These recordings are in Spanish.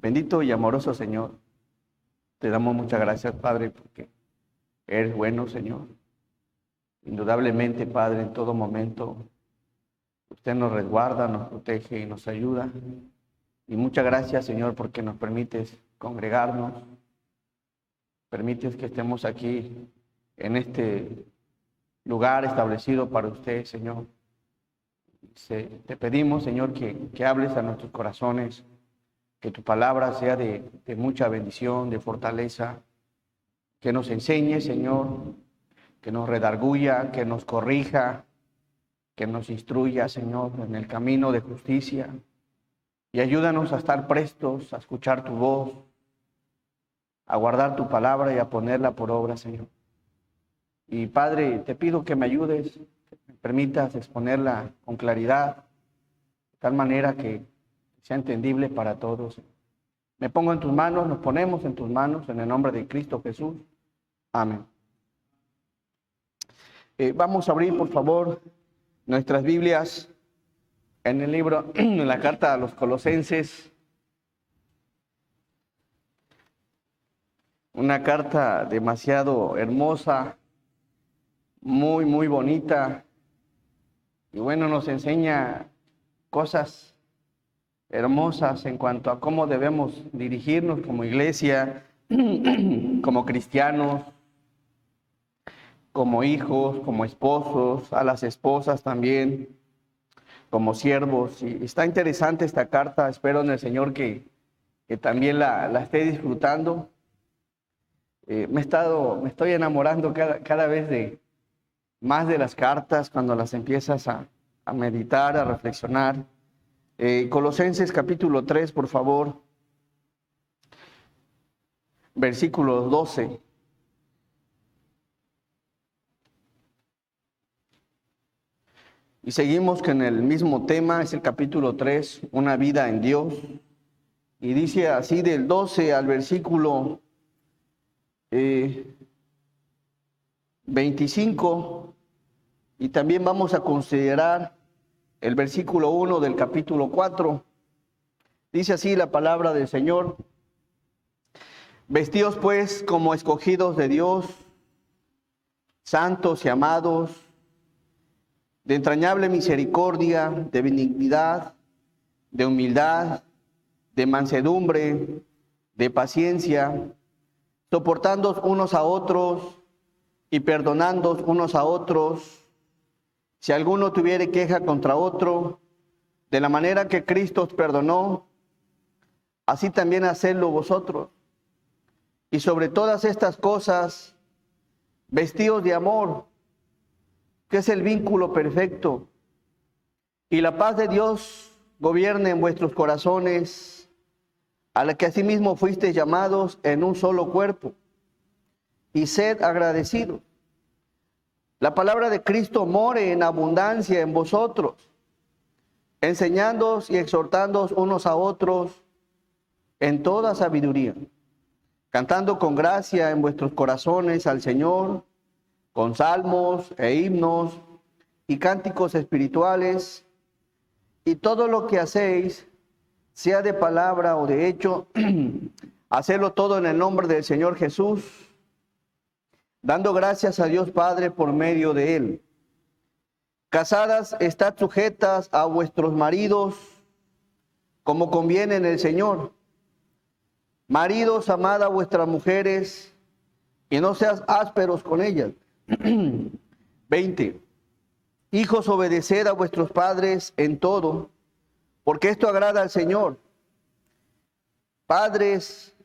Bendito y amoroso Señor, te damos muchas gracias, Padre, porque eres bueno, Señor. Indudablemente, Padre, en todo momento, usted nos resguarda, nos protege y nos ayuda. Y muchas gracias, Señor, porque nos permites congregarnos, permites que estemos aquí en este lugar establecido para usted, Señor. Te pedimos, Señor, que hables a nuestros corazones, que tu palabra sea de mucha bendición, de fortaleza, que nos enseñe, Señor, que nos redarguya, que nos corrija, que nos instruya, Señor, en el camino de justicia. Y ayúdanos a estar prestos, a escuchar tu voz, a guardar tu palabra y a ponerla por obra, Señor. Y Padre, te pido que me ayudes, que me permitas exponerla con claridad, de tal manera que sea entendible para todos. Me pongo en tus manos, nos ponemos en tus manos, en el nombre de Cristo Jesús. Amén. Vamos a abrir, por favor, nuestras Biblias en el libro, en la carta a los Colosenses. Una carta demasiado hermosa, muy bonita. Y bueno, nos enseña cosas hermosas en cuanto a cómo debemos dirigirnos como iglesia, como cristianos, como hijos, como esposos, a las esposas también, como siervos. Y está interesante esta carta, espero en el Señor que también la esté disfrutando. Me estoy enamorando cada vez de más de las cartas cuando las empiezas a meditar, a reflexionar. Colosenses capítulo 3, por favor, versículo 12. Y seguimos con el mismo tema, es el capítulo 3, una vida en Dios. Y dice así del 12 al versículo 25. Y también vamos a considerar el versículo 1 del capítulo 4. Dice así la palabra del Señor. Vestidos pues como escogidos de Dios, santos y amados, de entrañable misericordia, de benignidad, de humildad, de mansedumbre, de paciencia, soportándoos unos a otros y perdonándoos unos a otros, si alguno tuviere queja contra otro, de la manera que Cristo os perdonó, así también hacedlo vosotros. Y sobre todas estas cosas, vestidos de amor, que es el vínculo perfecto, y la paz de Dios gobierne en vuestros corazones, a la que asimismo fuisteis llamados en un solo cuerpo, y sed agradecidos. La palabra de Cristo more en abundancia en vosotros, enseñándoos y exhortándoos unos a otros en toda sabiduría, cantando con gracia en vuestros corazones al Señor, con salmos e himnos y cánticos espirituales, y todo lo que hacéis, sea de palabra o de hecho, hacedlo todo en el nombre del Señor Jesús, dando gracias a Dios Padre por medio de Él. Casadas, estad sujetas a vuestros maridos, como conviene en el Señor. Maridos, amad a vuestras mujeres, y no seas ásperos con ellas. 20. Hijos, obedeced a vuestros padres en todo, porque esto agrada al Señor. Padres,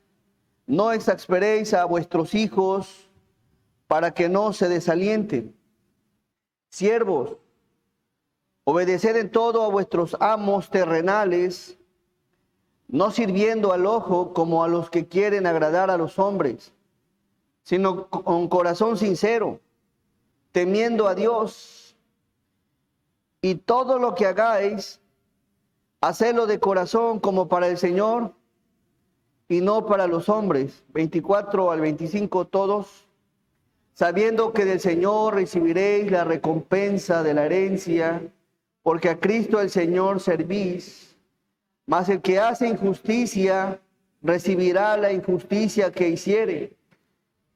no exasperéis a vuestros hijos, para que no se desalienten. Siervos, obedeced en todo a vuestros amos terrenales, no sirviendo al ojo como a los que quieren agradar a los hombres, sino con corazón sincero, temiendo a Dios. Y todo lo que hagáis, hacedlo de corazón como para el Señor y no para los hombres. 24 al 25 todos. Sabiendo que del Señor recibiréis la recompensa de la herencia, porque a Cristo el Señor servís. Mas el que hace injusticia recibirá la injusticia que hiciere,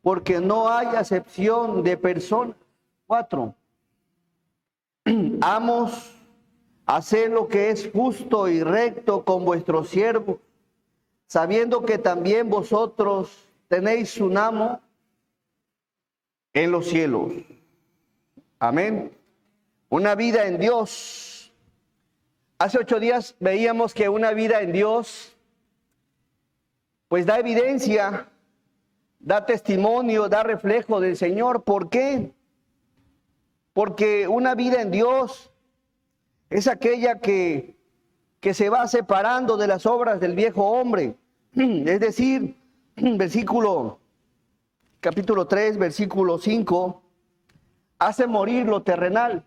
porque no hay acepción de personas. 4. Amos, haced lo que es justo y recto con vuestros siervos, sabiendo que también vosotros tenéis un amo en los cielos. Amén. Una vida en Dios. Hace 8 días veíamos que una vida en Dios, pues da evidencia, da testimonio, da reflejo del Señor. ¿Por qué? Porque una vida en Dios es aquella que se va separando de las obras del viejo hombre. Es decir, capítulo 3, versículo 5, hace morir lo terrenal.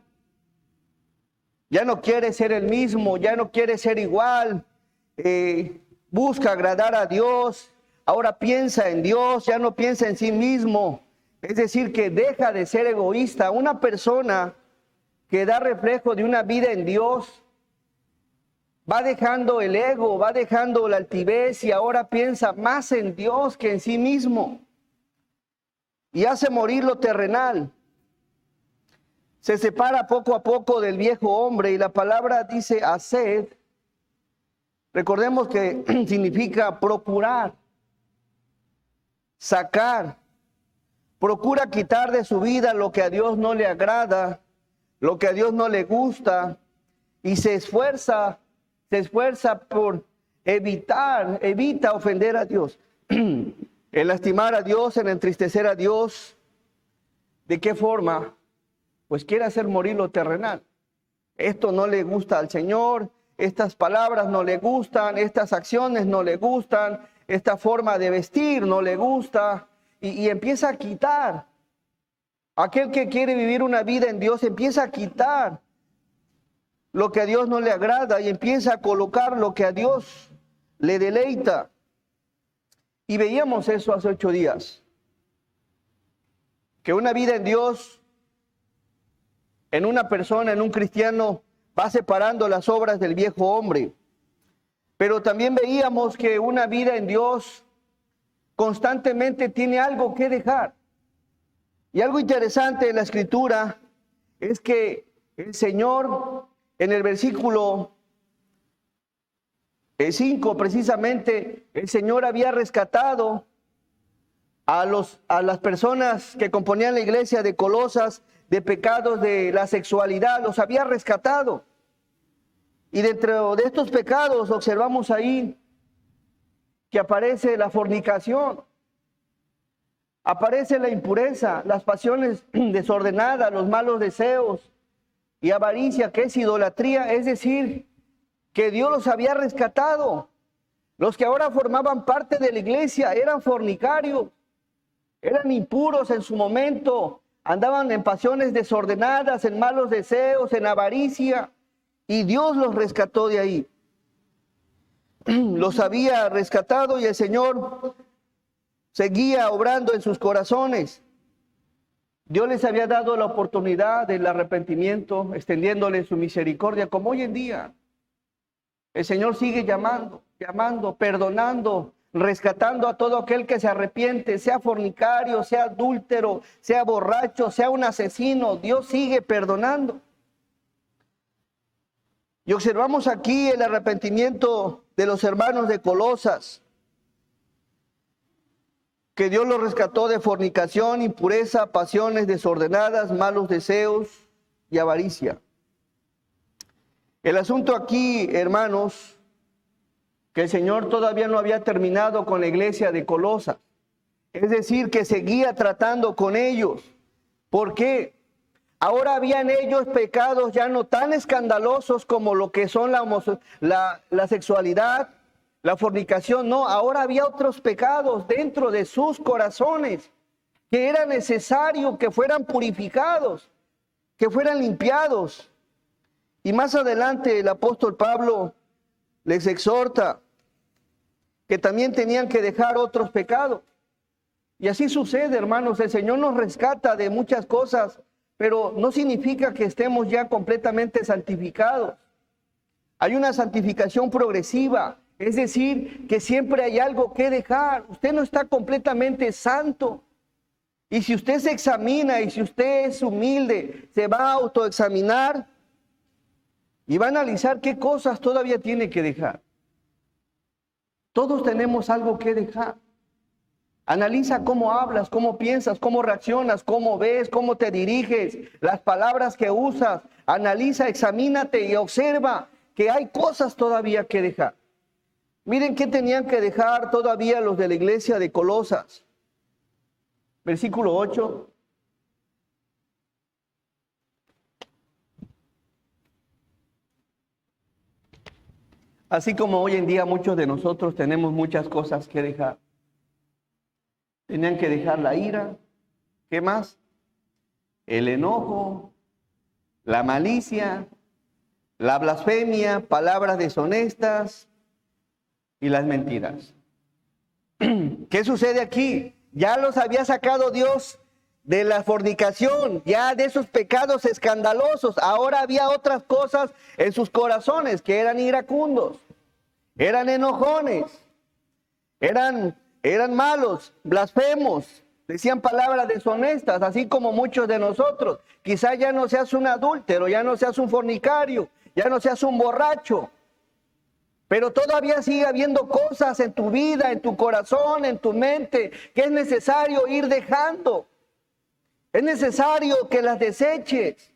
Ya no quiere ser el mismo, ya no quiere ser igual, busca agradar a Dios, ahora piensa en Dios, ya no piensa en sí mismo. Es decir, que deja de ser egoísta. Una persona que da reflejo de una vida en Dios va dejando el ego, va dejando la altivez y ahora piensa más en Dios que en sí mismo. Y hace morir lo terrenal. Se separa poco a poco del viejo hombre y la palabra dice haced. Recordemos que significa procurar, sacar. Procura quitar de su vida lo que a Dios no le agrada, lo que a Dios no le gusta, y se esfuerza por evita ofender a Dios, en lastimar a Dios, en entristecer a Dios. ¿De qué forma? Pues quiere hacer morir lo terrenal. Esto no le gusta al Señor, estas palabras no le gustan, estas acciones no le gustan, esta forma de vestir no le gusta, y empieza a quitar. Aquel que quiere vivir una vida en Dios empieza a quitar lo que a Dios no le agrada y empieza a colocar lo que a Dios le deleita. Y veíamos eso hace 8 días, que una vida en Dios, en una persona, en un cristiano, va separando las obras del viejo hombre. Pero también veíamos que una vida en Dios constantemente tiene algo que dejar. Y algo interesante en la Escritura es que el Señor, en el versículo 5 precisamente, el Señor había rescatado a las personas que componían la iglesia de Colosas de pecados de la sexualidad, los había rescatado. Y dentro de estos pecados observamos ahí que aparece la fornicación, aparece la impureza, las pasiones desordenadas, los malos deseos y avaricia, que es idolatría. Es decir, que Dios los había rescatado. Los que ahora formaban parte de la iglesia eran fornicarios, eran impuros en su momento, andaban en pasiones desordenadas, en malos deseos, en avaricia, y Dios los rescató de ahí. Los había rescatado y el Señor seguía obrando en sus corazones. Dios les había dado la oportunidad del arrepentimiento, extendiéndoles su misericordia, como hoy en día. El Señor sigue llamando, perdonando, rescatando a todo aquel que se arrepiente, sea fornicario, sea adúltero, sea borracho, sea un asesino. Dios sigue perdonando. Y observamos aquí el arrepentimiento de los hermanos de Colosas, que Dios los rescató de fornicación, impureza, pasiones desordenadas, malos deseos y avaricia. El asunto aquí, hermanos, que el Señor todavía no había terminado con la iglesia de Colosas. Es decir, que seguía tratando con ellos. ¿Por qué? Ahora había en ellos pecados ya no tan escandalosos como lo que son la sexualidad, la fornicación. No, ahora había otros pecados dentro de sus corazones que era necesario que fueran purificados, que fueran limpiados. Y más adelante el apóstol Pablo les exhorta que también tenían que dejar otros pecados. Y así sucede, hermanos. El Señor nos rescata de muchas cosas, pero no significa que estemos ya completamente santificados. Hay una santificación progresiva Es decir, que siempre hay algo que dejar. Usted no está completamente santo. Y si usted se examina y si usted es humilde, se va a autoexaminar y va a analizar qué cosas todavía tiene que dejar. Todos tenemos algo que dejar. Analiza cómo hablas, cómo piensas, cómo reaccionas, cómo ves, cómo te diriges, las palabras que usas. Analiza, examínate y observa que hay cosas todavía que dejar. Miren qué tenían que dejar todavía los de la iglesia de Colosas. Versículo 8. Así como hoy en día muchos de nosotros tenemos muchas cosas que dejar. Tenían que dejar la ira. ¿Qué más? El enojo, la malicia, la blasfemia, palabras deshonestas y las mentiras. ¿Qué sucede aquí? Ya los había sacado Dios de la fornicación, ya de esos pecados escandalosos. Ahora había otras cosas en sus corazones que eran iracundos, eran enojones, eran malos, blasfemos, decían palabras deshonestas, así como muchos de nosotros. Quizá ya no seas un adúltero, ya no seas un fornicario, ya no seas un borracho, pero todavía sigue habiendo cosas en tu vida, en tu corazón, en tu mente, que es necesario ir dejando. Es necesario que las deseches.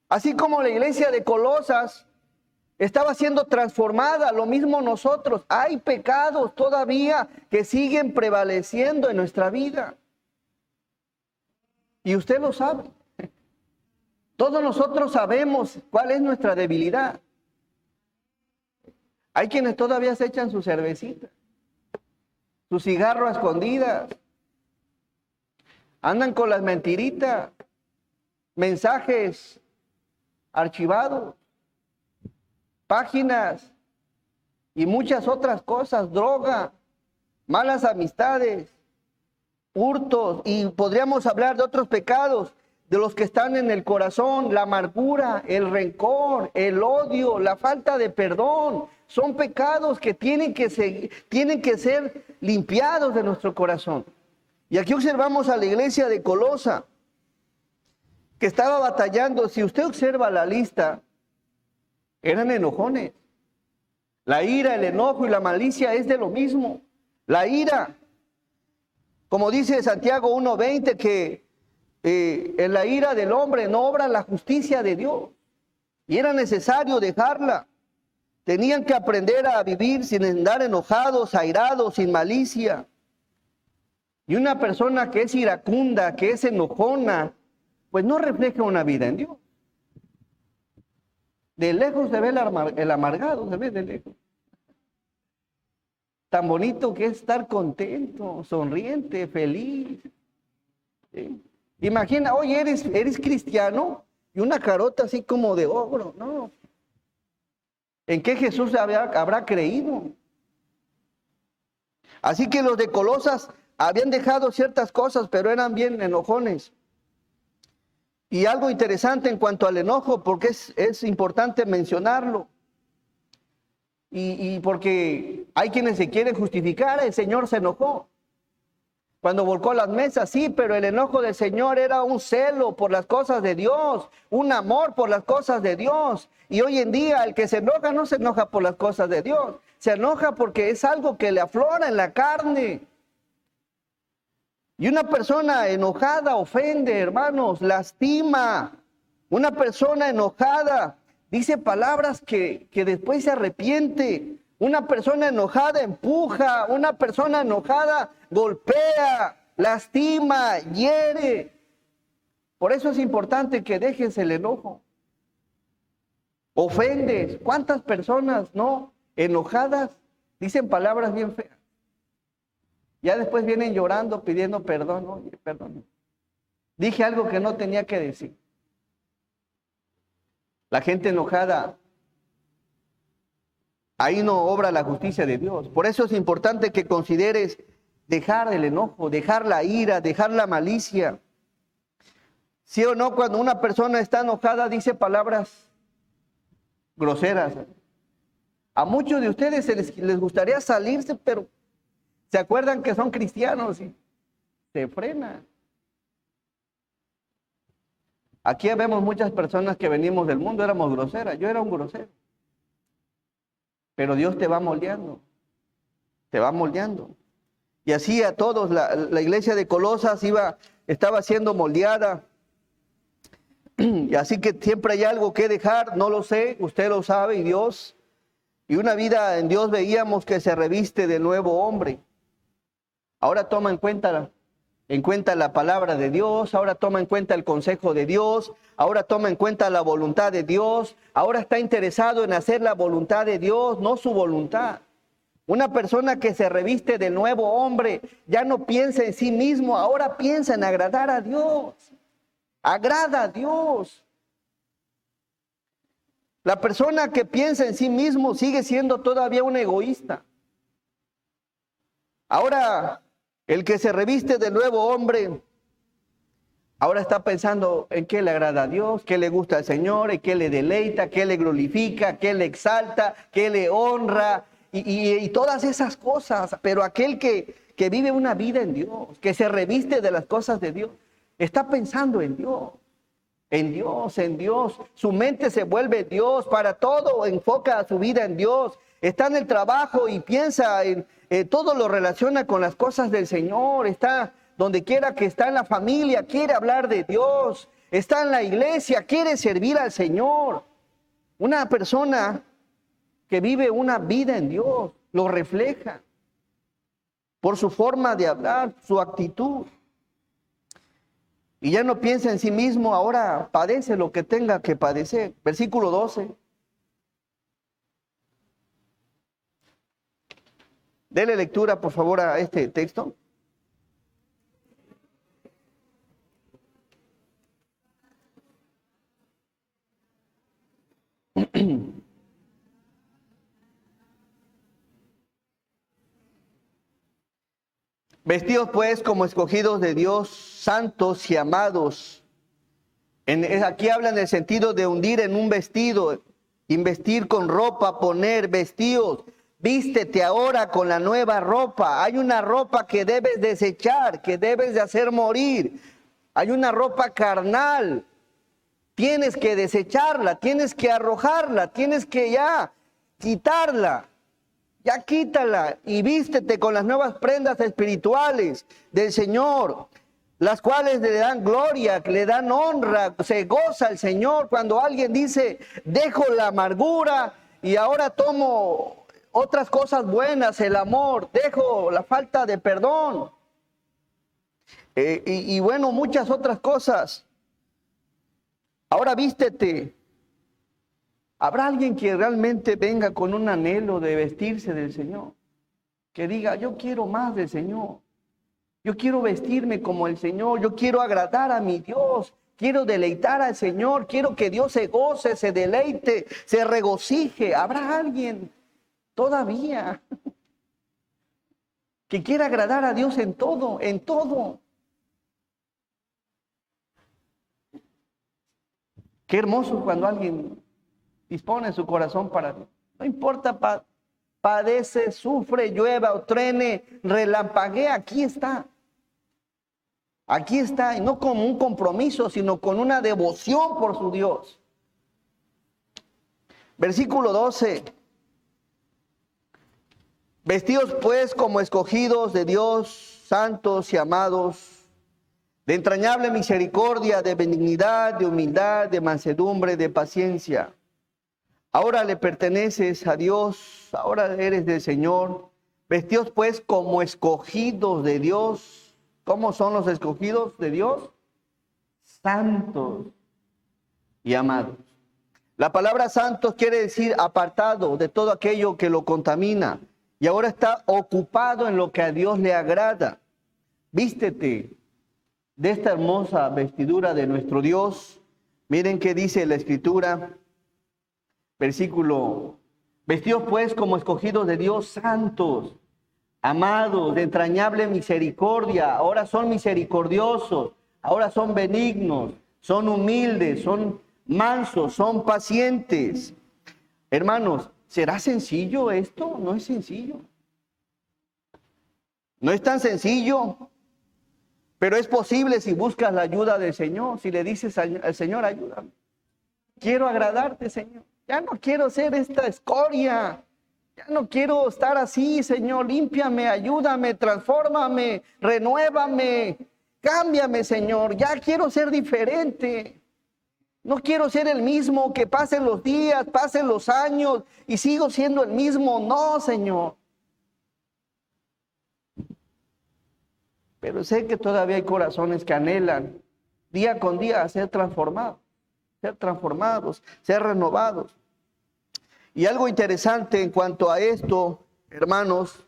Así como la iglesia de Colosas estaba siendo transformada, lo mismo nosotros. Hay pecados todavía que siguen prevaleciendo en nuestra vida. Y usted lo sabe. Todos nosotros sabemos cuál es nuestra debilidad. Hay quienes todavía se echan su cervecita, su cigarro a escondidas, andan con las mentiritas, mensajes archivados, páginas y muchas otras cosas, droga, malas amistades, hurtos, y podríamos hablar de otros pecados, de los que están en el corazón, la amargura, el rencor, el odio, la falta de perdón. Son pecados que tienen que ser limpiados de nuestro corazón. Y aquí observamos a la iglesia de Colosa, que estaba batallando. Si usted observa la lista, eran enojones. La ira, el enojo y la malicia es de lo mismo. La ira, como dice Santiago 1:20, que en la ira del hombre no obra la justicia de Dios. Y era necesario dejarla. Tenían que aprender a vivir sin andar enojados, airados, sin malicia. Y una persona que es iracunda, que es enojona, pues no refleja una vida en Dios. De lejos se ve el amargado, se ve de lejos. Tan bonito que es estar contento, sonriente, feliz. ¿Sí? Imagina, oye, eres cristiano y una carota así como de ogro, ¿no? ¿En qué Jesús habrá creído? Así que los de Colosas habían dejado ciertas cosas, pero eran bien enojones. Y algo interesante en cuanto al enojo, porque es importante mencionarlo. Y porque hay quienes se quieren justificar, el Señor se enojó. Cuando volcó las mesas, sí, pero el enojo del Señor era un celo por las cosas de Dios, un amor por las cosas de Dios. Y hoy en día el que se enoja no se enoja por las cosas de Dios, se enoja porque es algo que le aflora en la carne. Y una persona enojada ofende, hermanos, lastima. Una persona enojada dice palabras que después se arrepiente. Una persona enojada empuja, una persona enojada golpea, lastima, hiere. Por eso es importante que dejes el enojo. Ofendes. ¿Cuántas personas no enojadas dicen palabras bien feas? Ya después vienen llorando, pidiendo perdón. Oye, perdón. Dije algo que no tenía que decir. La gente enojada, ahí no obra la justicia de Dios. Por eso es importante que consideres dejar el enojo, dejar la ira, dejar la malicia. ¿Sí o no? Cuando una persona está enojada dice palabras groseras. A muchos de ustedes les gustaría salirse, pero se acuerdan que son cristianos y se frenan. Aquí vemos muchas personas que venimos del mundo, éramos groseras. Yo era un grosero. Pero Dios te va moldeando. Te va moldeando. Y así a todos, la iglesia de Colosas estaba siendo moldeada. Y así que siempre hay algo que dejar, no lo sé, usted lo sabe y Dios. Y una vida en Dios veíamos que se reviste de nuevo hombre. Ahora toma en cuenta la palabra de Dios, ahora toma en cuenta el consejo de Dios, ahora toma en cuenta la voluntad de Dios, ahora está interesado en hacer la voluntad de Dios, no su voluntad. Una persona que se reviste del nuevo hombre ya no piensa en sí mismo, ahora piensa en agradar a Dios. Agrada a Dios. La persona que piensa en sí mismo sigue siendo todavía un egoísta. Ahora, el que se reviste del nuevo hombre, ahora está pensando en qué le agrada a Dios, qué le gusta al Señor, en qué le deleita, qué le glorifica, qué le exalta, qué le honra y todas esas cosas. Pero aquel que vive una vida en Dios, que se reviste de las cosas de Dios, está pensando en Dios. En Dios, en Dios. Su mente se vuelve Dios. Para todo enfoca su vida en Dios. Está en el trabajo y piensa en todo lo relaciona con las cosas del Señor. Está donde quiera que está en la familia, quiere hablar de Dios. Está en la iglesia, quiere servir al Señor. Una persona que vive una vida en Dios lo refleja por su forma de hablar, su actitud. Y ya no piensa en sí mismo, ahora padece lo que tenga que padecer. Versículo 12. Dele lectura, por favor, a este texto. Vestidos pues como escogidos de Dios, santos y amados. Aquí habla en el sentido de hundir en un vestido, investir con ropa, poner vestidos. Vístete ahora con la nueva ropa. Hay una ropa que debes desechar, que debes de hacer morir. Hay una ropa carnal. Tienes que desecharla, tienes que arrojarla, tienes que ya quitarla. Ya quítala y vístete con las nuevas prendas espirituales del Señor, las cuales le dan gloria, le dan honra, se goza el Señor. Cuando alguien dice, dejo la amargura y ahora tomo otras cosas buenas, el amor, dejo la falta de perdón, y bueno, muchas otras cosas. Ahora vístete. ¿Habrá alguien que realmente venga con un anhelo de vestirse del Señor? Que diga, yo quiero más del Señor. Yo quiero vestirme como el Señor. Yo quiero agradar a mi Dios. Quiero deleitar al Señor. Quiero que Dios se goce, se deleite, se regocije. ¿Habrá alguien todavía que quiera agradar a Dios en todo, en todo? Qué hermoso cuando alguien dispone su corazón para Dios. No importa, padece, sufre, llueva o truene, relampaguee, aquí está. Aquí está, y no como un compromiso, sino con una devoción por su Dios. Versículo 12. Vestidos pues como escogidos de Dios, santos y amados, de entrañable misericordia, de benignidad, de humildad, de mansedumbre, de paciencia. Ahora le perteneces a Dios, ahora eres del Señor. Vestidos pues como escogidos de Dios. ¿Cómo son los escogidos de Dios? Santos y amados. La palabra santos quiere decir apartado de todo aquello que lo contamina. Y ahora está ocupado en lo que a Dios le agrada. Vístete de esta hermosa vestidura de nuestro Dios. Miren qué dice la Escritura. Versículo, vestidos pues como escogidos de Dios, santos, amados, de entrañable misericordia. Ahora son misericordiosos, ahora son benignos, son humildes, son mansos, son pacientes. Hermanos, ¿Será sencillo esto? No es sencillo. No es tan sencillo, pero es posible si buscas la ayuda del Señor, si le dices al Señor, ayúdame. Quiero agradarte, Señor. Ya no quiero ser esta escoria. Ya no quiero estar así, Señor. Límpiame, ayúdame, transfórmame, renuévame. Cámbiame, Señor. Ya quiero ser diferente. No quiero ser el mismo, que pasen los días, pasen los años y sigo siendo el mismo. No, Señor. Pero sé que todavía hay corazones que anhelan día con día a ser transformados, ser renovados. Y algo interesante en cuanto a esto, hermanos,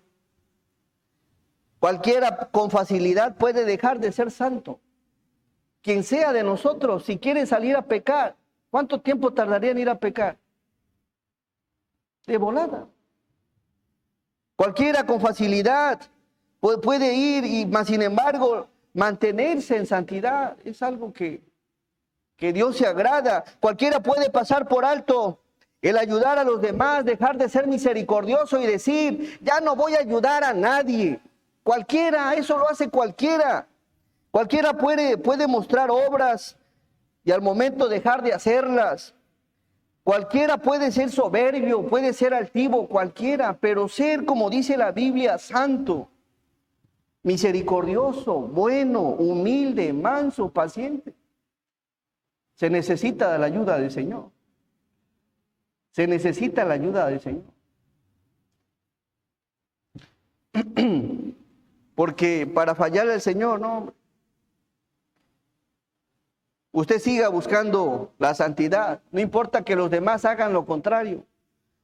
cualquiera con facilidad puede dejar de ser santo. Quien sea de nosotros, si quiere salir a pecar, ¿cuánto tiempo tardaría en ir a pecar? De volada. Cualquiera con facilidad puede ir, y más sin embargo, mantenerse en santidad es algo que Dios se agrada. Cualquiera puede pasar por alto el ayudar a los demás, dejar de ser misericordioso y decir, ya no voy a ayudar a nadie. Cualquiera, eso lo hace cualquiera. Cualquiera puede mostrar obras y al momento dejar de hacerlas. Cualquiera puede ser soberbio, puede ser altivo, cualquiera, pero ser, como dice la Biblia, santo, misericordioso, bueno, humilde, manso, paciente. Se necesita de la ayuda del Señor. Se necesita la ayuda del Señor. Porque para fallarle al Señor, no. Usted siga buscando la santidad. No importa que los demás hagan lo contrario.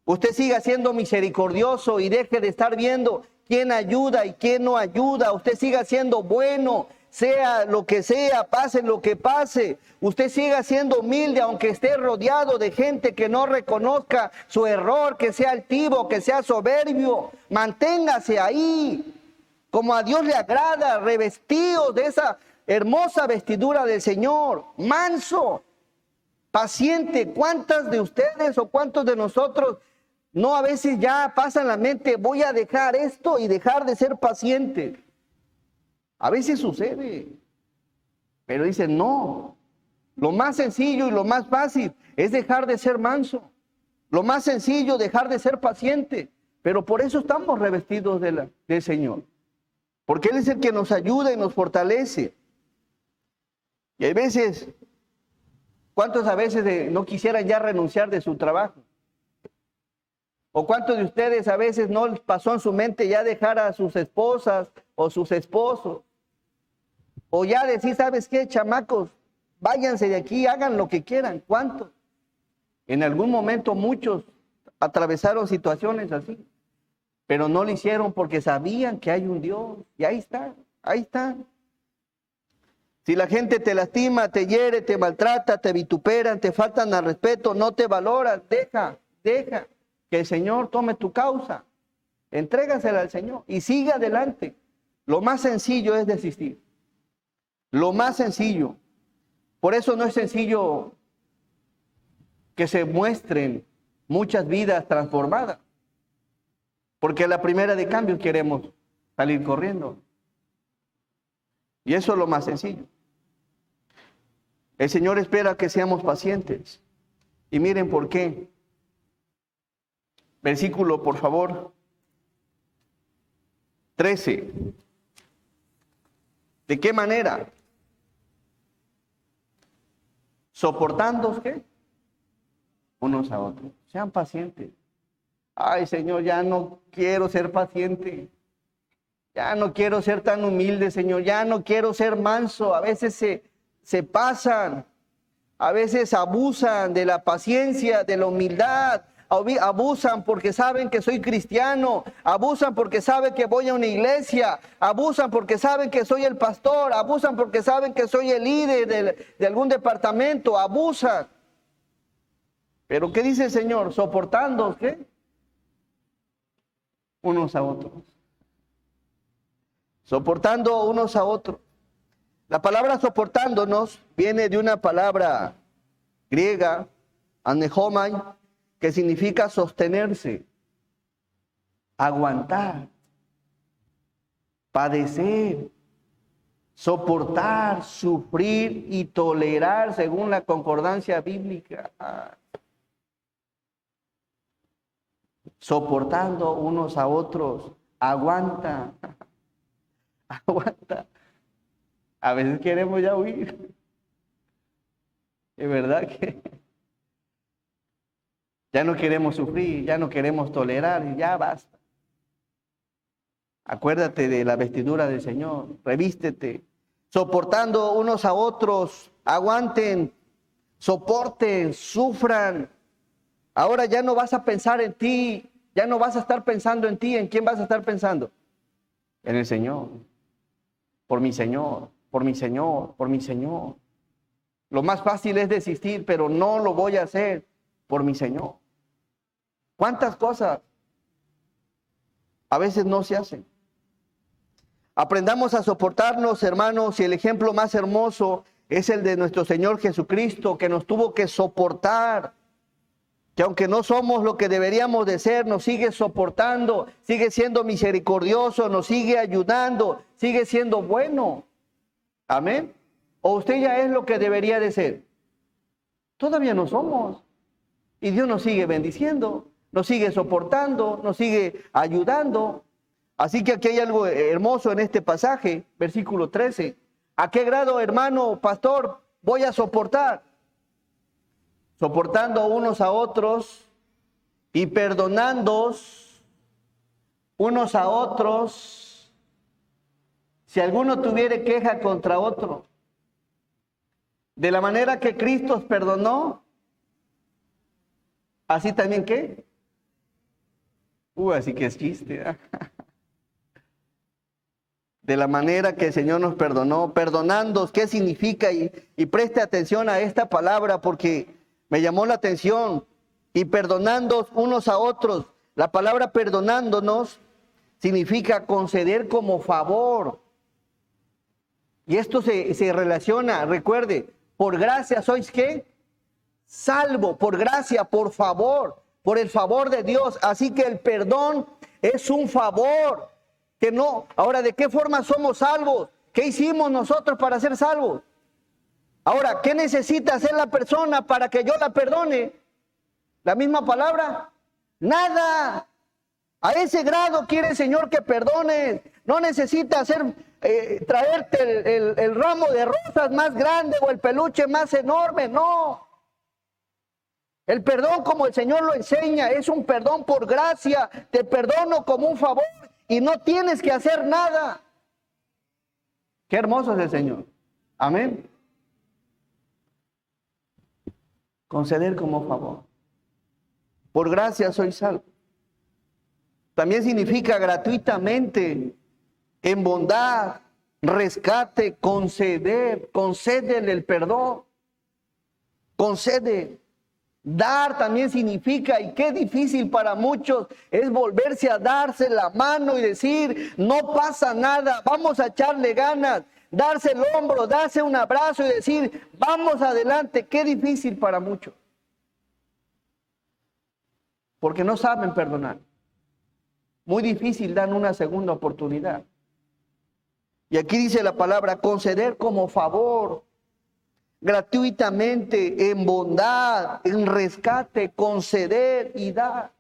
Usted siga siendo misericordioso y deje de estar viendo quién ayuda y quién no ayuda. Usted siga siendo bueno, sea lo que sea, pase lo que pase. Usted siga siendo humilde aunque esté rodeado de gente que no reconozca su error, que sea altivo, que sea soberbio. Manténgase ahí, como a Dios le agrada, revestido de esa hermosa vestidura del Señor, manso, paciente. ¿Cuántas de ustedes o cuántos de nosotros no a veces ya pasan la mente, voy a dejar esto y dejar de ser paciente? A veces sucede, pero dicen no. Lo más sencillo y lo más fácil es dejar de ser manso. Lo más sencillo, dejar de ser paciente. Pero por eso estamos revestidos del Señor. Porque Él es el que nos ayuda y nos fortalece. Y hay veces, ¿cuántos a veces no quisieran ya renunciar de su trabajo? ¿O cuántos de ustedes a veces no les pasó en su mente ya dejar a sus esposas o sus esposos? O ya decir, ¿sabes qué, chamacos? Váyanse de aquí, hagan lo que quieran. ¿Cuántos? En algún momento muchos atravesaron situaciones así, pero no lo hicieron porque sabían que hay un Dios. Y ahí está, ahí está. Si la gente te lastima, te hiere, te maltrata, te vituperan, te faltan al respeto, no te valoran, deja que el Señor tome tu causa. Entrégasela al Señor y siga adelante. Lo más sencillo es desistir. Lo más sencillo. Por eso no es sencillo que se muestren muchas vidas transformadas. Porque a la primera de cambio queremos salir corriendo. Y eso es lo más sencillo. El Señor espera que seamos pacientes. Y miren por qué. Versículo, por favor. 13. ¿De qué manera? Soportándoos, ¿qué? Unos a otros. Sean pacientes. Ay, Señor, ya no quiero ser paciente. Ya no quiero ser tan humilde, Señor. Ya no quiero ser manso. A veces se pasan. A veces abusan de la paciencia, de la humildad. Abusan porque saben que soy cristiano. Abusan porque saben que voy a una iglesia. Abusan porque saben que soy el pastor. Abusan porque saben que soy el líder de algún departamento. Abusan. Pero ¿qué dice el Señor? Soportando, ¿qué? Unos a otros. Soportando unos a otros. La palabra soportándonos viene de una palabra griega, anehomai, que significa sostenerse, aguantar, padecer, soportar, sufrir y tolerar según la concordancia bíblica. Soportando unos a otros, aguanta, aguanta. A veces queremos ya huir. Es verdad que ya no queremos sufrir, ya no queremos tolerar y ya basta. Acuérdate de la vestidura del Señor, revístete, soportando unos a otros, aguanten, soporten, sufran. Ahora ya no vas a pensar en ti, ya no vas a estar pensando en ti. ¿En quién vas a estar pensando? En el Señor. Por mi Señor, por mi Señor, por mi Señor. Lo más fácil es desistir, pero no lo voy a hacer por mi Señor. ¿Cuántas cosas a veces no se hacen? Aprendamos a soportarnos, hermanos, y el ejemplo más hermoso es el de nuestro Señor Jesucristo, que nos tuvo que soportar, que aunque no somos lo que deberíamos de ser, nos sigue soportando, sigue siendo misericordioso, nos sigue ayudando, sigue siendo bueno. Amén. ¿O usted ya es lo que debería de ser? Todavía no somos. Y Dios nos sigue bendiciendo, nos sigue soportando, nos sigue ayudando. Así que aquí hay algo hermoso en este pasaje, versículo 13. ¿A qué grado, hermano, pastor, voy a soportar? Soportando unos a otros y perdonándoos unos a otros si alguno tuviere queja contra otro. De la manera que Cristo os perdonó, así también ¿qué? Así que es chiste. De la manera que el Señor nos perdonó, perdonándoos, ¿qué significa? Y preste atención a esta palabra porque me llamó la atención. Y perdonándoos unos a otros. La palabra perdonándonos significa conceder como favor. Y esto se relaciona, recuerde, por gracia sois ¿qué? Salvo, por gracia, por favor, por el favor de Dios. Así que el perdón es un favor. Que no, ahora, ¿de qué forma somos salvos? ¿Qué hicimos nosotros para ser salvos? Ahora, ¿qué necesita hacer la persona para que yo la perdone? ¿La misma palabra? Nada. A ese grado quiere el Señor que perdones. No necesita traerte el ramo de rosas más grande o el peluche más enorme, no. El perdón, como el Señor lo enseña, es un perdón por gracia. Te perdono como un favor. Y no tienes que hacer nada. Qué hermoso es el Señor. Amén. Conceder como favor. Por gracia soy salvo. También significa gratuitamente, en bondad, rescate, conceder. Concédele el perdón. Concede. Dar también significa, y qué difícil para muchos, es volverse a darse la mano y decir, no pasa nada, vamos a echarle ganas, darse el hombro, darse un abrazo y decir, vamos adelante. Qué difícil para muchos. Porque no saben perdonar. Muy difícil dan una segunda oportunidad. Y aquí dice la palabra, conceder como favor. Gratuitamente, en bondad, en rescate, conceder y dar.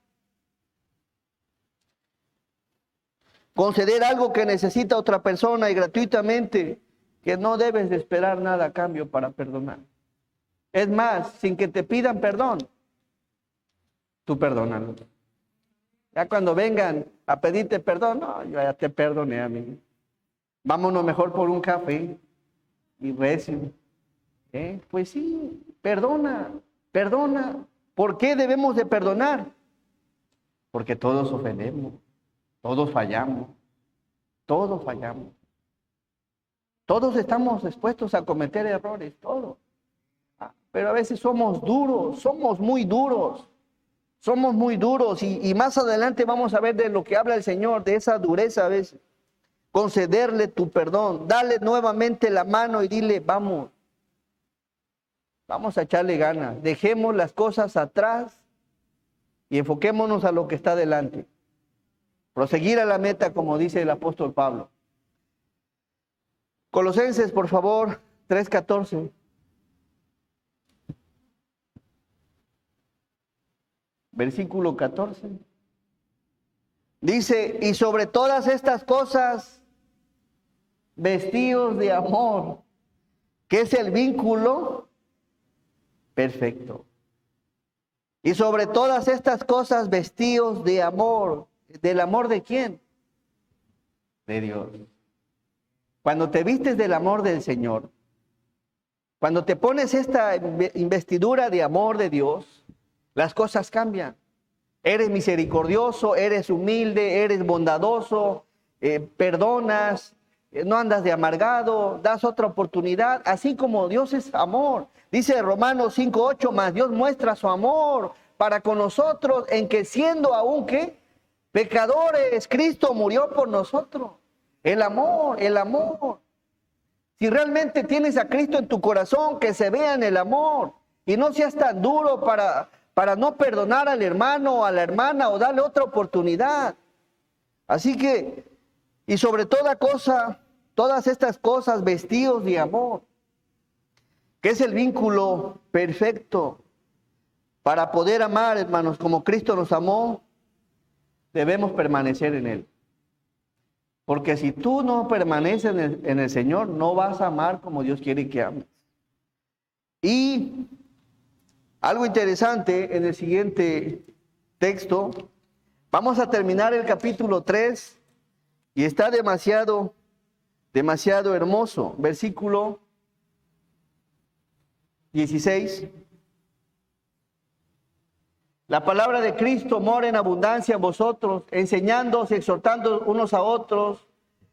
Conceder algo que necesita otra persona y gratuitamente, que no debes de esperar nada a cambio para perdonar. Es más, sin que te pidan perdón, tú perdónalo. Ya cuando vengan a pedirte perdón, no, yo ya te perdoné a mí. Vámonos mejor por un café y recio. Pues sí, perdona. ¿Por qué debemos de perdonar? Porque todos ofendemos, todos fallamos. Todos estamos expuestos a cometer errores, todos. Pero a veces somos duros, somos muy duros. Y más adelante vamos a ver de lo que habla el Señor, de esa dureza a veces. Concederle tu perdón, dale nuevamente la mano y dile, vamos a echarle ganas, dejemos las cosas atrás y enfoquémonos a lo que está delante. Proseguir a la meta, como dice el apóstol Pablo. Colosenses, por favor, 3:14. Versículo 14. Dice, y sobre todas estas cosas, vestidos de amor, que es el vínculo perfecto. Y sobre todas estas cosas, vestidos de amor. ¿Del amor de quién? De Dios. Cuando te vistes del amor del Señor, cuando te pones esta investidura de amor de Dios, las cosas cambian. Eres misericordioso, eres humilde, eres bondadoso, perdonas, no andas de amargado, das otra oportunidad, así como Dios es amor. Dice Romanos 5:8, mas Dios muestra su amor para con nosotros en que siendo aún ¿qué? Pecadores, Cristo murió por nosotros. El amor, el amor. Si realmente tienes a Cristo en tu corazón, que se vea en el amor y no seas tan duro para no perdonar al hermano o a la hermana o darle otra oportunidad. Así que, y sobre toda cosa, todas estas cosas vestidos de amor, que es el vínculo perfecto para poder amar, hermanos, como Cristo nos amó, debemos permanecer en Él. Porque si tú no permaneces en el Señor, no vas a amar como Dios quiere que ames. Y algo interesante en el siguiente texto, vamos a terminar el capítulo 3 y está demasiado hermoso. Versículo 16. La palabra de Cristo mora en abundancia en vosotros, enseñándoos y exhortando unos a otros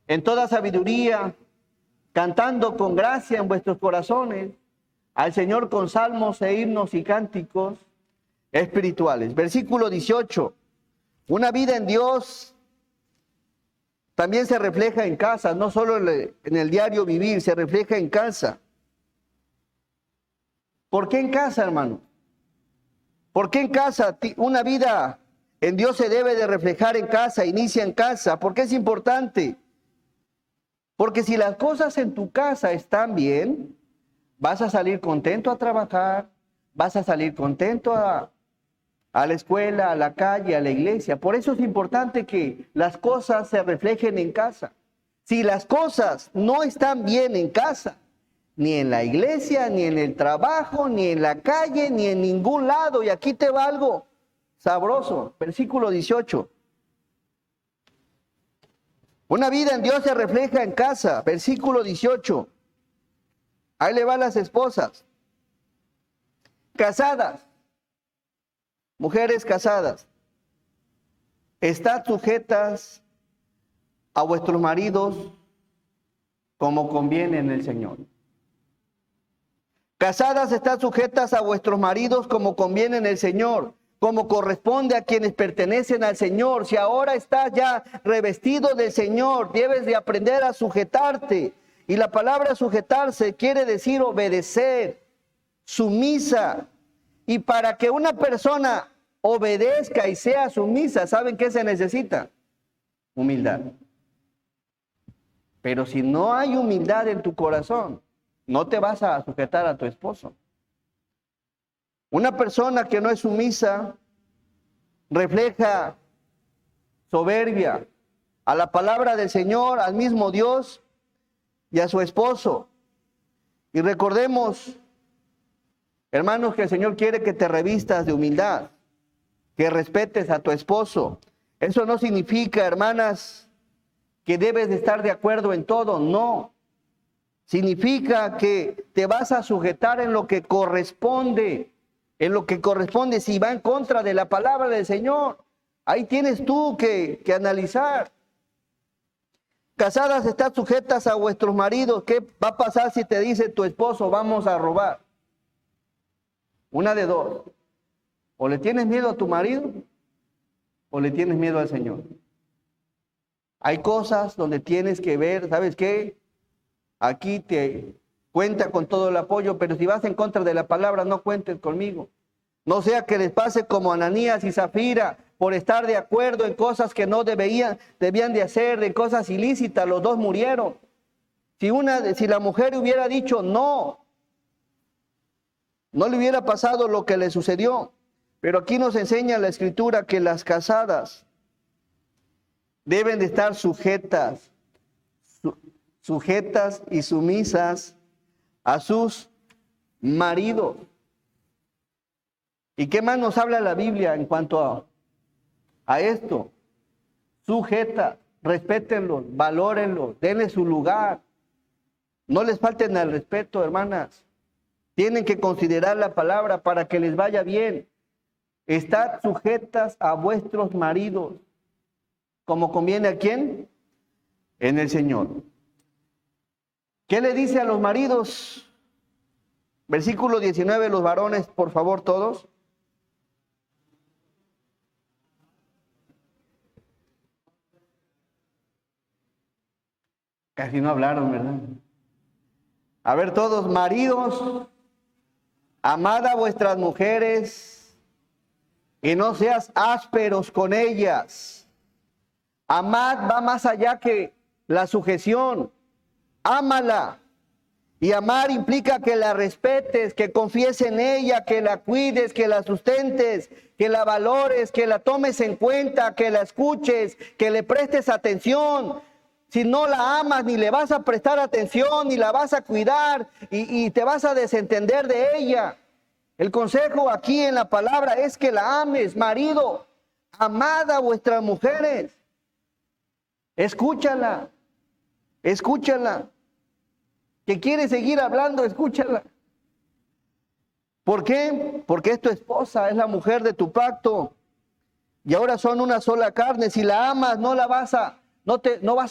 en toda sabiduría, cantando con gracia en vuestros corazones al Señor con salmos e himnos y cánticos espirituales. Versículo 18. Una vida en Dios también se refleja en casa, no solo en el diario vivir, se refleja en casa. ¿Por qué en casa, hermano? ¿Por qué en casa? Una vida en Dios se debe de reflejar en casa, inicia en casa. ¿Por qué es importante? Porque si las cosas en tu casa están bien, vas a salir contento a trabajar, vas a salir contento a la escuela, a la calle, a la iglesia. Por eso es importante que las cosas se reflejen en casa. Si las cosas no están bien en casa, ni en la iglesia, ni en el trabajo, ni en la calle, ni en ningún lado. Y aquí te va algo sabroso. Versículo 18. Una vida en Dios se refleja en casa. Versículo 18. Ahí le van las esposas. Casadas. Mujeres casadas. Estad sujetas a vuestros maridos como conviene en el Señor. Casadas, estad sujetas a vuestros maridos como conviene en el Señor, como corresponde a quienes pertenecen al Señor. Si ahora estás ya revestido del Señor, debes de aprender a sujetarte. Y la palabra sujetarse quiere decir obedecer, sumisa. Y para que una persona obedezca y sea sumisa, ¿saben qué se necesita? Humildad. Pero si no hay humildad en tu corazón, no te vas a sujetar a tu esposo. Una persona que no es sumisa refleja soberbia a la palabra del Señor, al mismo Dios y a su esposo. Y recordemos, hermanos, que el Señor quiere que te revistas de humildad, que respetes a tu esposo. Eso no significa, hermanas, que debes de estar de acuerdo en todo, no. Significa que te vas a sujetar en lo que corresponde, si va en contra de la palabra del Señor. Ahí tienes tú que analizar. Casadas, estad sujetas a vuestros maridos. ¿Qué va a pasar si te dice tu esposo, vamos a robar? Una de dos. O le tienes miedo a tu marido, o le tienes miedo al Señor. Hay cosas donde tienes que ver, ¿sabes qué? Aquí te cuenta con todo el apoyo, pero si vas en contra de la palabra, no cuentes conmigo. No sea que les pase como a Ananías y Zafira, por estar de acuerdo en cosas que no debían de hacer, en cosas ilícitas, los dos murieron. Si la mujer hubiera dicho no, no le hubiera pasado lo que le sucedió. Pero aquí nos enseña la Escritura que las casadas deben de estar sujetas y sumisas a sus maridos. ¿Y qué más nos habla la Biblia en cuanto a esto? Sujeta, respétenlos, valórenlos, denle su lugar. No les falten al respeto, hermanas. Tienen que considerar la palabra para que les vaya bien. Estad sujetas a vuestros maridos, como conviene a quién? En el Señor. ¿Qué le dice a los maridos? Versículo 19, los varones, por favor, todos. Casi no hablaron, ¿verdad? A ver todos, maridos, amad a vuestras mujeres y no seas ásperos con ellas. Amad va más allá que la sujeción. Ámala. Y amar implica que la respetes, que confíes en ella, que la cuides, que la sustentes, que la valores, que la tomes en cuenta, que la escuches, que le prestes atención. Si no la amas, ni le vas a prestar atención, ni la vas a cuidar y te vas a desentender de ella. El consejo aquí en la palabra es que la ames, marido. Amad a vuestras mujeres. Escúchala. Escúchala. Que quiere seguir hablando, escúchala. ¿Por qué? Porque es tu esposa, es la mujer de tu pacto. Y ahora son una sola carne. Si la amas, no vas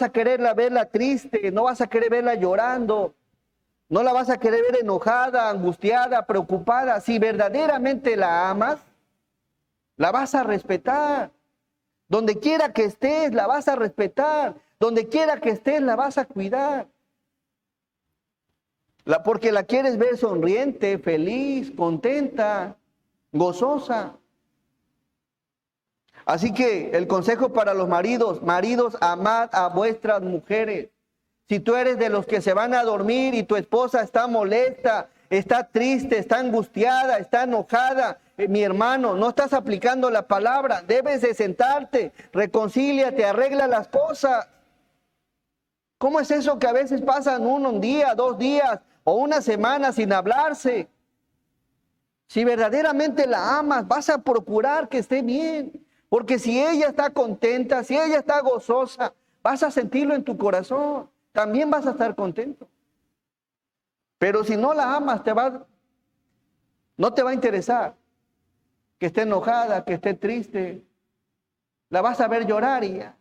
a quererla verla triste, no vas a querer verla llorando, no la vas a querer ver enojada, angustiada, preocupada. Si verdaderamente la amas, la vas a respetar. Donde quiera que estés, la vas a respetar. Donde quiera que estés, la vas a cuidar. Porque la quieres ver sonriente, feliz, contenta, gozosa. Así que el consejo para los maridos, amad a vuestras mujeres. Si tú eres de los que se van a dormir y tu esposa está molesta, está triste, está angustiada, está enojada, mi hermano, no estás aplicando la palabra. Debes de sentarte, reconcíliate, arregla las cosas. ¿Cómo es eso que a veces pasan un día, 2 días o una semana sin hablarse? Si verdaderamente la amas, vas a procurar que esté bien. Porque si ella está contenta, si ella está gozosa, vas a sentirlo en tu corazón. También vas a estar contento. Pero si no la amas, no te va a interesar que esté enojada, que esté triste. La vas a ver llorar y ya.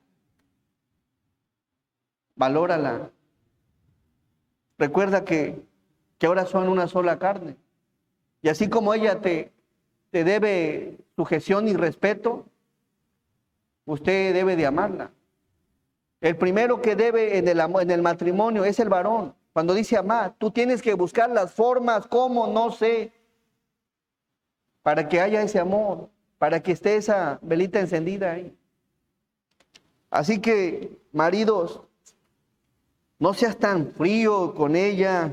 Valórala. Recuerda que ahora son una sola carne. Y así como ella te debe sujeción y respeto, usted debe de amarla. El primero que debe en el matrimonio es el varón. Cuando dice amar, tú tienes que buscar las formas, cómo, no sé, para que haya ese amor, para que esté esa velita encendida ahí. Así que, maridos, no seas tan frío con ella,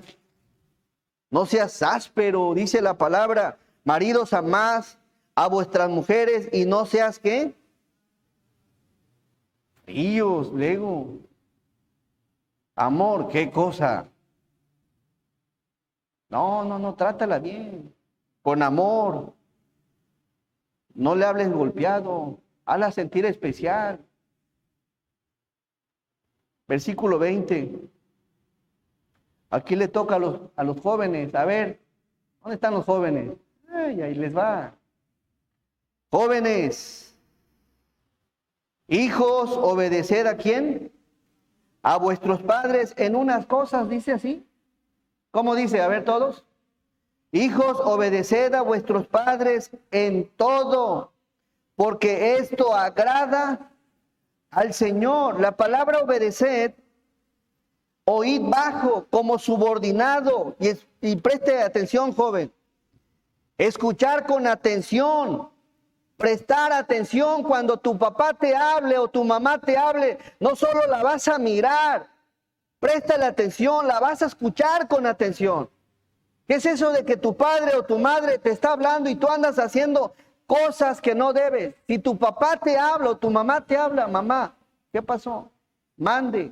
no seas áspero, dice la palabra. Maridos, amad a vuestras mujeres y no seas, ¿qué? Fríos, luego. Amor, ¿qué cosa? No, trátala bien, con amor. No le hables golpeado, hazla sentir especial. Versículo 20. Aquí le toca a los jóvenes. A ver, ¿dónde están los jóvenes? Ay, ahí les va. Jóvenes, hijos, obedeced ¿a quién? A vuestros padres en unas cosas, dice así. ¿Cómo dice? A ver todos. Hijos, obedeced a vuestros padres en todo, porque esto agrada al Señor. La palabra obedeced, oíd bajo, como subordinado. Y preste atención, joven. Escuchar con atención, prestar atención cuando tu papá te hable o tu mamá te hable. No solo la vas a mirar, préstale atención, la vas a escuchar con atención. ¿Qué es eso de que tu padre o tu madre te está hablando y tú andas haciendo cosas que no debes? Si tu papá te habla o tu mamá te habla, mamá, ¿qué pasó? Mande,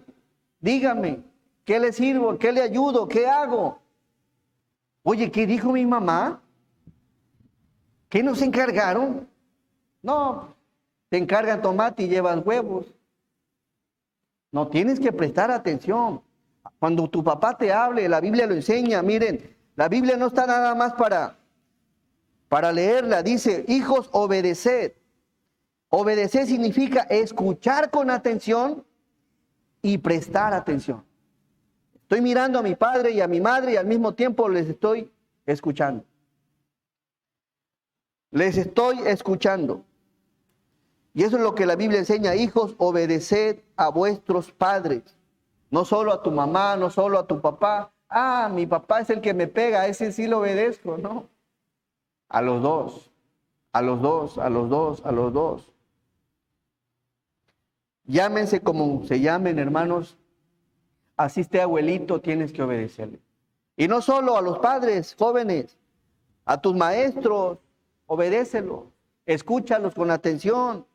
dígame, ¿qué le sirvo? ¿Qué le ayudo? ¿Qué hago? Oye, ¿qué dijo mi mamá? ¿Qué nos encargaron? No, te encargan tomate y llevan huevos. No, tienes que prestar atención. Cuando tu papá te hable, la Biblia lo enseña. Miren, la Biblia no está nada más para leerla. Dice, hijos, obedeced. Obedecer significa escuchar con atención y prestar atención. Estoy mirando a mi padre y a mi madre y al mismo tiempo les estoy escuchando. Les estoy escuchando. Y eso es lo que la Biblia enseña. Hijos, obedeced a vuestros padres. No solo a tu mamá, no solo a tu papá. Ah, mi papá es el que me pega, a ese sí lo obedezco, ¿no? A los dos, a los dos, a los dos, a los dos. Llámense como se llamen, hermanos. Así esté abuelito, tienes que obedecerle. Y no solo a los padres jóvenes, a tus maestros, obedécelos, escúchalos con atención.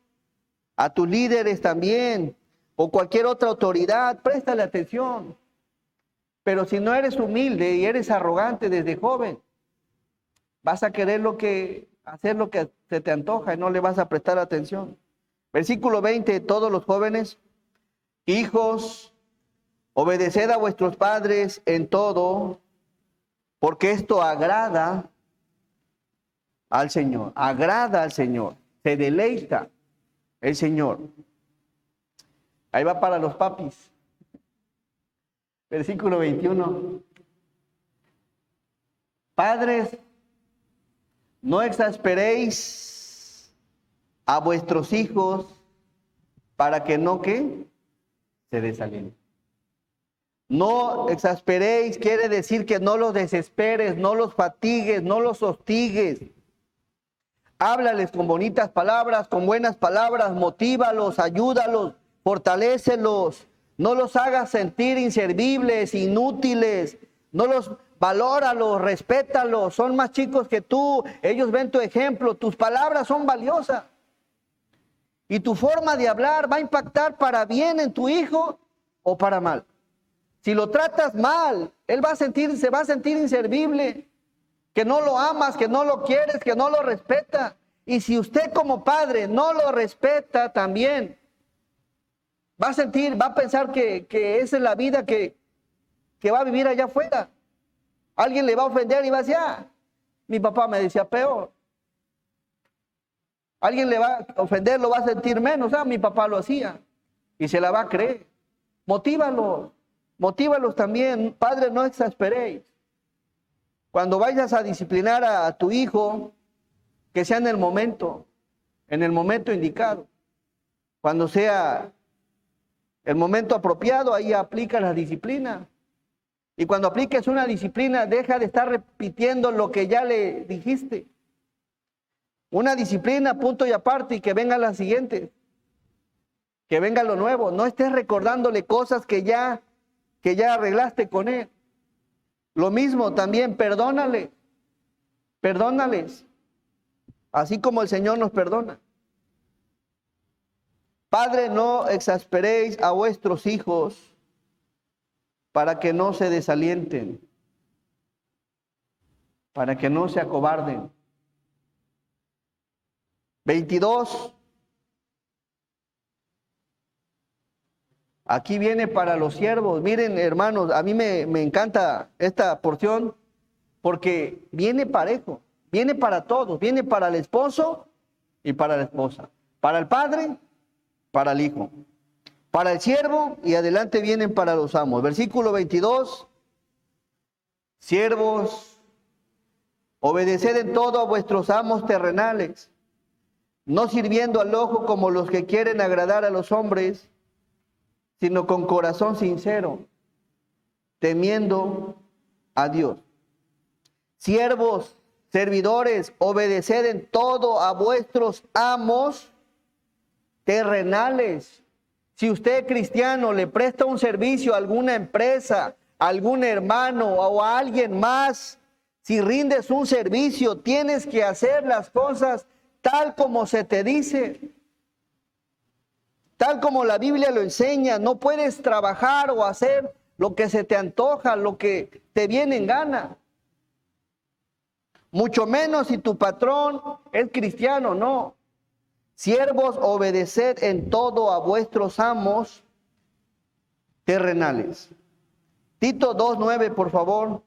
A tus líderes también, o cualquier otra autoridad, préstale atención. Pero si no eres humilde y eres arrogante desde joven, vas a querer hacer lo que se te antoja y no le vas a prestar atención. Versículo 20, todos los jóvenes, hijos, obedeced a vuestros padres en todo, porque esto agrada al Señor, se deleita el Señor. Ahí va para los papis. Versículo 21. Padres, no exasperéis a vuestros hijos para que no, ¿qué? Se desalienten. No exasperéis quiere decir que no los desesperes, no los fatigues, no los hostigues. Háblales con bonitas palabras, con buenas palabras, motívalos, ayúdalos, fortalécelos. No los hagas sentir inservibles, inútiles. No los valóralos, respétalos. Son más chicos que tú. Ellos ven tu ejemplo. Tus palabras son valiosas. Y tu forma de hablar va a impactar para bien en tu hijo o para mal. Si lo tratas mal, él se va a sentir inservible. Que no lo amas, que no lo quieres, que no lo respeta. Y si usted como padre no lo respeta también, va a pensar que esa es la vida que va a vivir allá afuera. Alguien le va a ofender y va a decir, mi papá me decía peor. Alguien le va a ofender, lo va a sentir menos, mi papá lo hacía. Y se la va a creer. Motívalos también. Padre, no exasperéis. Cuando vayas a disciplinar a tu hijo, que sea en el momento indicado. Cuando sea el momento apropiado, ahí aplica la disciplina. Y cuando apliques una disciplina, deja de estar repitiendo lo que ya le dijiste. Una disciplina, punto y aparte, y que venga la siguiente. Que venga lo nuevo. No estés recordándole cosas que ya arreglaste con él. Lo mismo también, perdónales, así como el Señor nos perdona. Padre, no exasperéis a vuestros hijos para que no se desalienten, para que no se acobarden. 22. Aquí viene para los siervos. Miren, hermanos, a mí me encanta esta porción porque viene parejo, viene para todos, viene para el esposo y para la esposa, para el padre, para el hijo, para el siervo y adelante vienen para los amos. Versículo 22, siervos, obedeced en todo a vuestros amos terrenales, no sirviendo al ojo como los que quieren agradar a los hombres, sino con corazón sincero, temiendo a Dios. Siervos, servidores, obedeced en todo a vuestros amos terrenales. Si usted cristiano le presta un servicio a alguna empresa, a algún hermano o a alguien más, si rindes un servicio, tienes que hacer las cosas tal como se te dice, tal como la Biblia lo enseña. No puedes trabajar o hacer lo que se te antoja, lo que te viene en gana. Mucho menos si tu patrón es cristiano, no. Siervos, obedeced en todo a vuestros amos terrenales. Tito 2:9, por favor.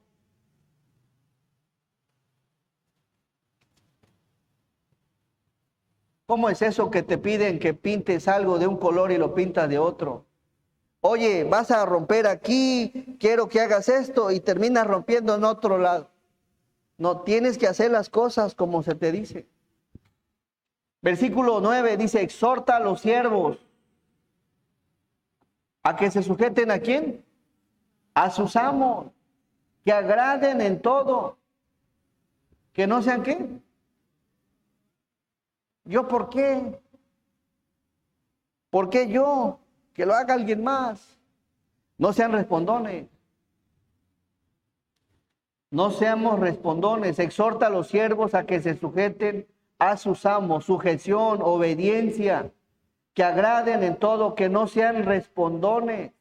¿Cómo es eso que te piden que pintes algo de un color y lo pintas de otro? Oye, vas a romper aquí, quiero que hagas esto, y terminas rompiendo en otro lado. No, tienes que hacer las cosas como se te dice. Versículo 9 dice, exhorta a los siervos a que se sujeten ¿a quién? A sus amos, que agraden en todo, que no sean ¿qué? ¿Yo por qué? ¿Por qué yo? Que lo haga alguien más. No sean respondones. No seamos respondones. Exhorta a los siervos a que se sujeten a sus amos. Sujeción, obediencia, que agraden en todo, que no sean respondones.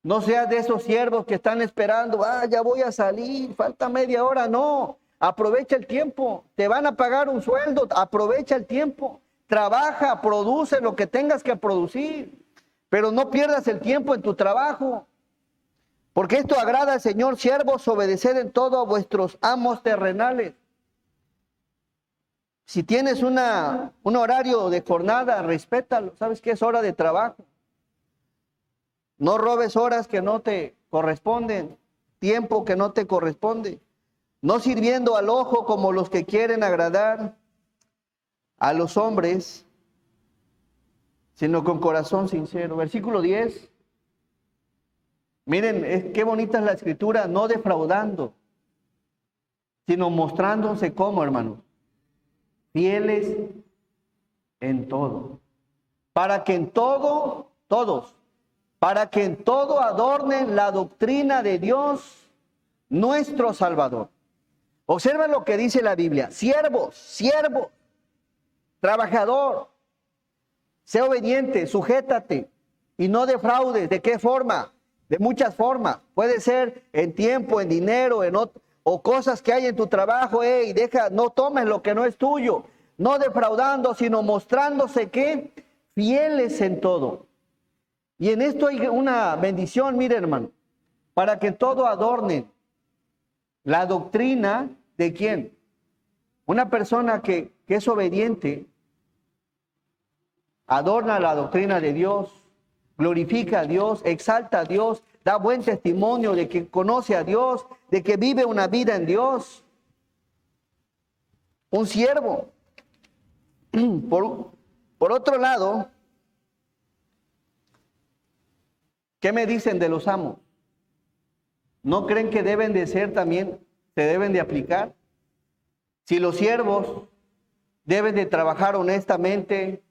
No seas de esos siervos que están esperando, ya voy a salir, falta media hora. No, aprovecha el tiempo. Te van a pagar un sueldo, aprovecha el tiempo. Trabaja, produce lo que tengas que producir, pero no pierdas el tiempo en tu trabajo. Porque esto agrada al Señor. Siervos, obedeced en todo a vuestros amos terrenales. Si tienes un horario de jornada, respétalo. ¿Sabes qué? Es hora de trabajo. No robes horas que no te corresponden, tiempo que no te corresponde. No sirviendo al ojo como los que quieren agradar a los hombres, sino con corazón sincero. Versículo 10. Miren, qué bonita es la escritura, no defraudando, sino mostrándose como, hermanos, fieles en todo. Para que en todo, todos, para que en todo adornen la doctrina de Dios, nuestro Salvador. Observen lo que dice la Biblia. Siervos, trabajador, sé obediente, sujétate y no defraudes. ¿De qué forma? De muchas formas. Puede ser en tiempo, en dinero, o cosas que hay en tu trabajo. No tomes lo que no es tuyo. No defraudando, sino mostrándose que fieles en todo. Y en esto hay una bendición, mire hermano, para que todo adorne la doctrina de quién. Una persona que es obediente adorna la doctrina de Dios, glorifica a Dios, exalta a Dios, da buen testimonio de que conoce a Dios, de que vive una vida en Dios. Un siervo. Por otro lado, ¿qué me dicen de los amos? ¿No creen que deben de ser también, se deben de aplicar? Si los siervos deben de trabajar honestamente,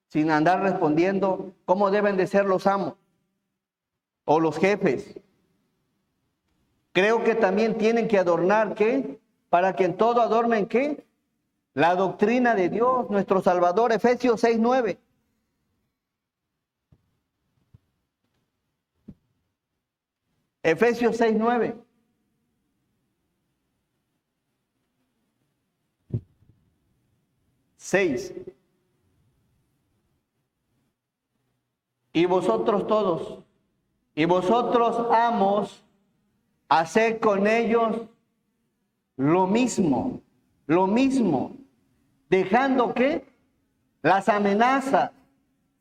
sin andar respondiendo, ¿cómo deben de ser los amos? O los jefes. Creo que también tienen que adornar, ¿qué? Para que en todo adornen, ¿qué? La doctrina de Dios, nuestro Salvador. Efesios 6:9. Efesios 6:9. Y vosotros todos, y vosotros amos, haced con ellos lo mismo, dejando que las amenazas,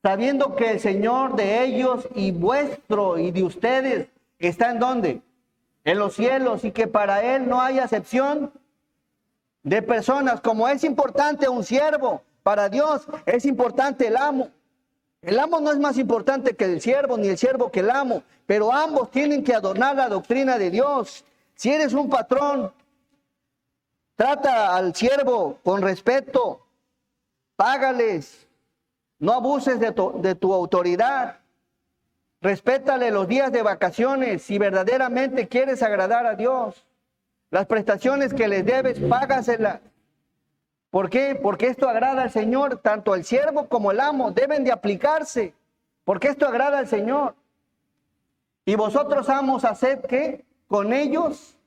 sabiendo que el Señor de ellos y vuestro y de ustedes está en ¿dónde? En los cielos, y que para Él no hay acepción de personas. Como es importante un siervo, para Dios es importante el amo. El amo no es más importante que el siervo, ni el siervo que el amo, pero ambos tienen que adornar la doctrina de Dios. Si eres un patrón, trata al siervo con respeto, págales, no abuses de tu autoridad, respétale los días de vacaciones si verdaderamente quieres agradar a Dios. Las prestaciones que les debes, págaselas. ¿Por qué? Porque esto agrada al Señor, tanto el siervo como el amo deben de aplicarse, porque esto agrada al Señor. Y vosotros, amos, haced ¿qué? Con ellos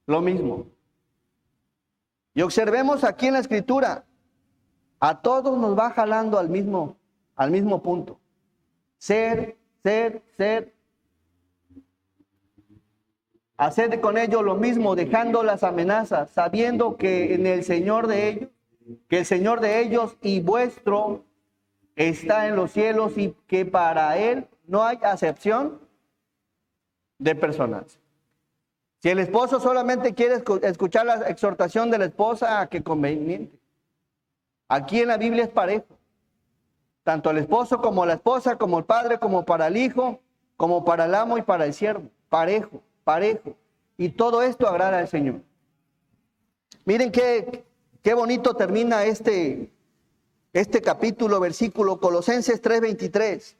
lo mismo. Y observemos aquí en la Escritura, a todos nos va jalando al mismo punto. Ser. Haced con ellos lo mismo, dejando las amenazas, sabiendo que en el Señor de ellos, que el Señor de ellos y vuestro está en los cielos y que para Él no hay acepción de personas. Si el esposo solamente quiere escuchar la exhortación de la esposa, qué conveniente. Aquí en la Biblia es parejo. Tanto el esposo como la esposa, como el padre, como para el hijo, como para el amo y para el siervo. Parejo. Y todo esto agrada al Señor. Miren qué bonito termina este capítulo, versículo, Colosenses 3:23.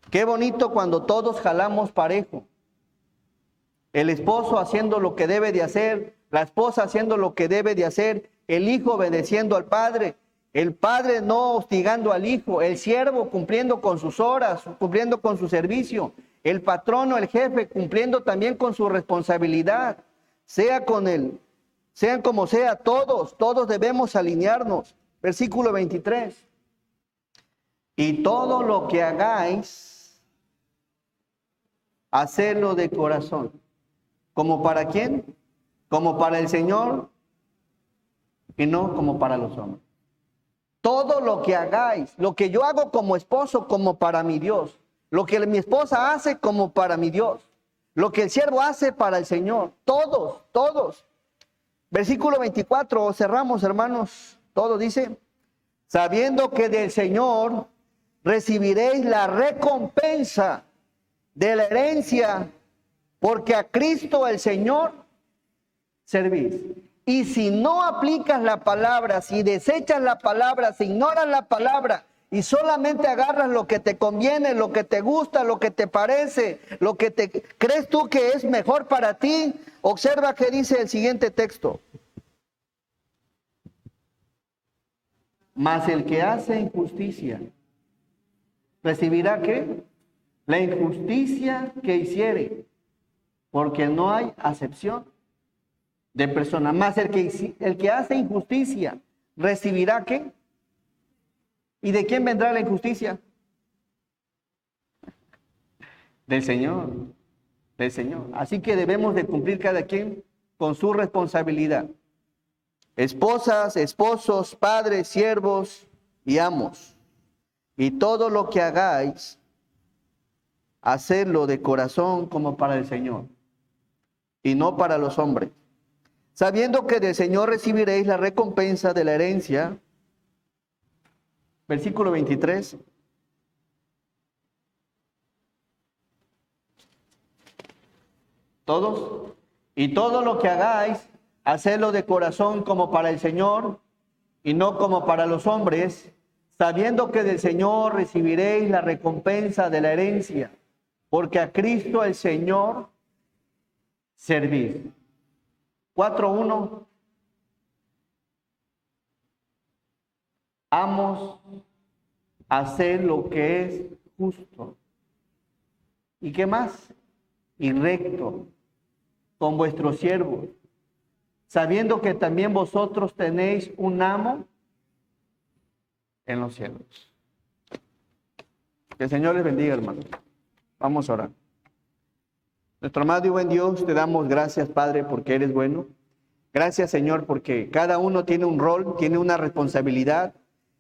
Qué bonito cuando todos jalamos parejo. El esposo haciendo lo que debe de hacer, la esposa haciendo lo que debe de hacer, el hijo obedeciendo al padre, el padre no hostigando al hijo, el siervo cumpliendo con sus horas, cumpliendo con su servicio, el patrono, el jefe cumpliendo también con su responsabilidad, sean como sea, todos debemos alinearnos. Versículo 23. Y todo lo que hagáis, hacedlo de corazón. ¿Como para quién? Como para el Señor y no como para los hombres. Todo lo que hagáis, lo que yo hago como esposo, como para mi Dios. Lo que mi esposa hace como para mi Dios. Lo que el siervo hace para el Señor. Todos. Versículo 24, cerramos, hermanos. Todo dice, sabiendo que del Señor recibiréis la recompensa de la herencia, porque a Cristo el Señor servís. Y si no aplicas la palabra, si desechas la palabra, si ignoras la palabra y solamente agarras lo que te conviene, lo que te gusta, lo que te parece, lo que te crees tú que es mejor para ti, observa que dice el siguiente texto. Mas el que hace injusticia, ¿recibirá qué? La injusticia que hiciere, porque no hay acepción de persona. Más el que hace injusticia, ¿recibirá qué? ¿Y de quién vendrá la injusticia? Del Señor. Así que debemos de cumplir cada quien con su responsabilidad. Esposas, esposos, padres, siervos y amos. Y todo lo que hagáis, hacedlo de corazón como para el Señor y no para los hombres, sabiendo que del Señor recibiréis la recompensa de la herencia. Versículo 23. Todos. Y todo lo que hagáis, hacedlo de corazón como para el Señor y no como para los hombres, sabiendo que del Señor recibiréis la recompensa de la herencia, porque a Cristo el Señor servís. 4:1. Amos, hacer lo que es justo. ¿Y qué más? Y recto con vuestros siervos, sabiendo que también vosotros tenéis un amo en los cielos. Que el Señor les bendiga, hermano. Vamos a orar. Nuestro amado y buen Dios, te damos gracias, Padre, porque eres bueno. Gracias, Señor, porque cada uno tiene un rol, tiene una responsabilidad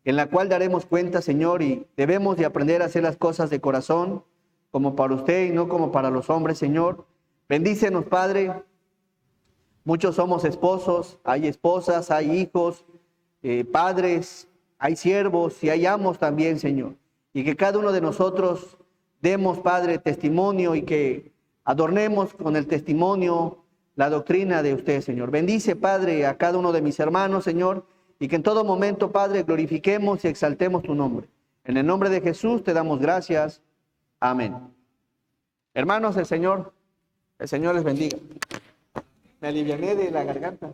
en la cual daremos cuenta, Señor, y debemos de aprender a hacer las cosas de corazón, como para usted y no como para los hombres, Señor. Bendícenos, Padre. Muchos somos esposos, hay esposas, hay hijos, padres, hay siervos y hay amos también, Señor. Y que cada uno de nosotros demos, Padre, testimonio y que adornemos con el testimonio la doctrina de usted, Señor. Bendice, Padre, a cada uno de mis hermanos, Señor, y que en todo momento, Padre, glorifiquemos y exaltemos tu nombre. En el nombre de Jesús te damos gracias. Amén. Hermanos, el Señor les bendiga. Me aliviané de la garganta.